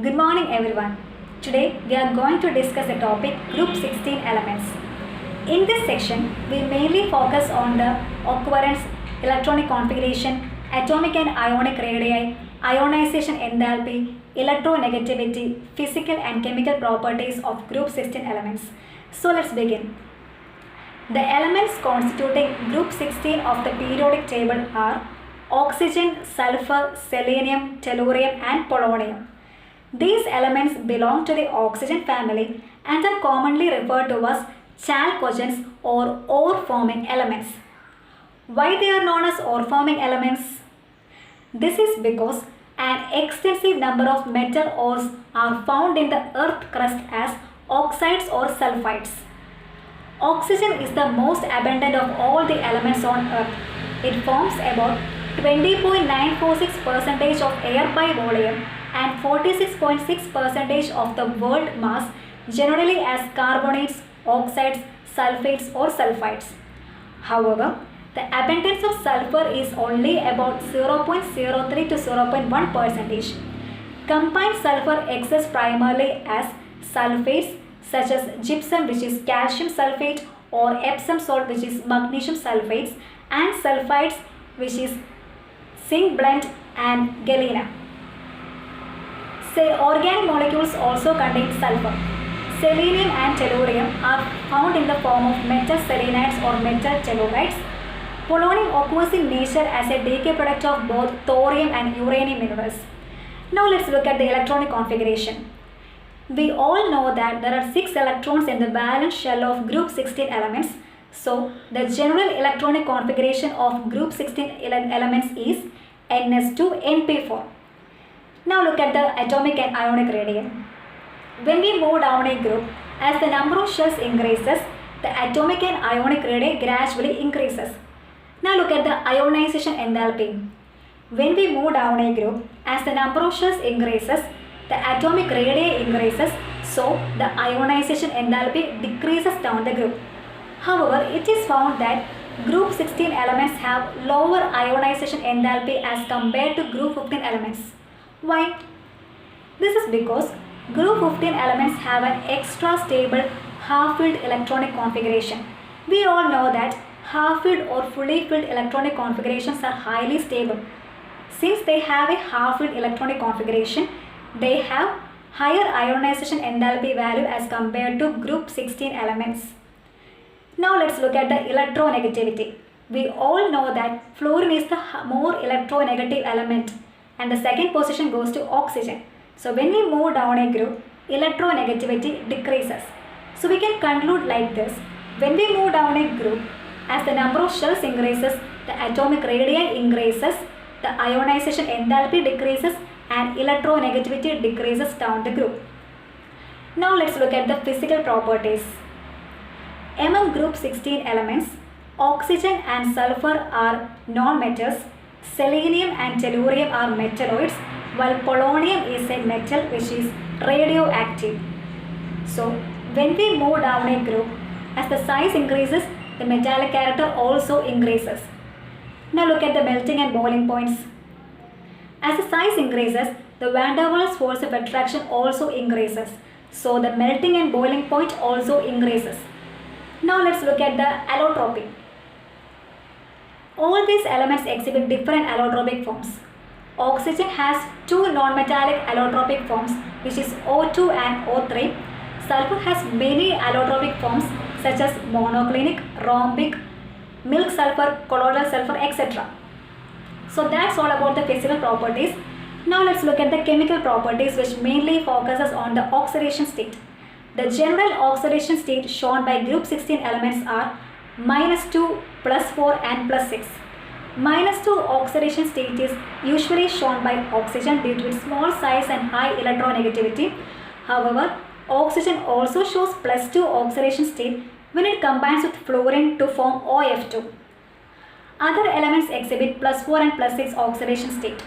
Good morning everyone. Today we are going to discuss the topic group 16 elements. In this section, we mainly focus on the occurrence, electronic configuration, atomic and ionic radii, ionization enthalpy, electronegativity, physical and chemical properties of group 16 elements. So let's begin. The elements constituting group 16 of the periodic table are oxygen, sulfur, selenium, tellurium and polonium. These elements belong to the oxygen family and are commonly referred to as chalcogens or ore-forming elements. Why they are known as ore-forming elements? This is because an extensive number of metal ores are found in the earth crust as oxides or sulfides. Oxygen is the most abundant of all the elements on earth. It forms about 20.946% of air by volume and 46.6% of the world mass, generally as carbonates, oxides, sulfates or sulfides. However, the abundance of sulfur is only about 0.03 to 0.1%. Combined sulfur exists primarily as sulfates such as gypsum, which is calcium sulfate, or Epsom salt, which is magnesium sulfates, and sulfides, which is zinc blende and galena. Say organic molecules also contain sulfur. Selenium and tellurium are found in the form of metal selenides or metal tellurides. Polonium occurs in nature as a decay product of both thorium and uranium minerals. Now let's look at the electronic configuration. We all know that there are 6 electrons in the valence shell of group 16 elements. So the general electronic configuration of group 16 elements is Ns2np4. Now look at the atomic and ionic radii. When we move down a group, as the number of shells increases, the atomic and ionic radii gradually increases. Now look at the ionization enthalpy. When we move down a group, as the number of shells increases, the atomic radii increases, so the ionization enthalpy decreases down the group. However, it is found that group 16 elements have lower ionization enthalpy as compared to group 15 elements. Why? This is because group 15 elements have an extra stable half-filled electronic configuration. We all know that half-filled or fully filled electronic configurations are highly stable. Since they have a half-filled electronic configuration, they have higher ionization enthalpy value as compared to group 16 elements. Now let's look at the electronegativity. We all know that fluorine is the more electronegative element and the second position goes to oxygen. So when we move down a group, electronegativity decreases. So we can conclude like this. When we move down a group, as the number of shells increases, the atomic radii increases, the ionization enthalpy decreases and electronegativity decreases down the group. Now let's look at the physical properties. Among group 16 elements, oxygen and sulfur are non-metals, selenium and tellurium are metalloids, while polonium is a metal which is radioactive. So when we move down a group, as the size increases, the metallic character also increases. Now look at the melting and boiling points. As the size increases, the van der Waals force of attraction also increases. So the melting and boiling point also increases. Now let's look at the allotropy. All these elements exhibit different allotropic forms. Oxygen has 2 non-metallic allotropic forms, which is O2 and O3. Sulfur has many allotropic forms such as monoclinic, rhombic, milk sulfur, colloidal sulfur, etc. So that's all about the physical properties. Now let's look at the chemical properties, which mainly focuses on the oxidation state. The general oxidation state shown by group 16 elements are -2, +4 and +6. -2 oxidation state is usually shown by oxygen due to its small size and high electronegativity. However, oxygen also shows +2 oxidation state when it combines with fluorine to form OF2. Other elements exhibit +4 and +6 oxidation state.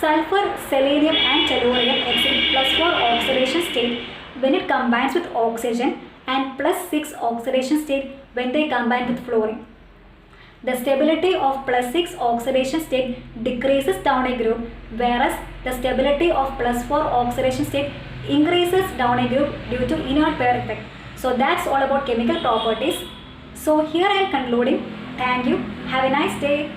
Sulfur, selenium and tellurium exhibit +4 oxidation state when it combines with oxygen and +6 oxidation state when they combine with fluorine. The stability of +6 oxidation state decreases down a group, whereas the stability of +4 oxidation state increases down a group due to inert pair effect. So that's all about chemical properties. So here I am concluding. Thank you. Have a nice day.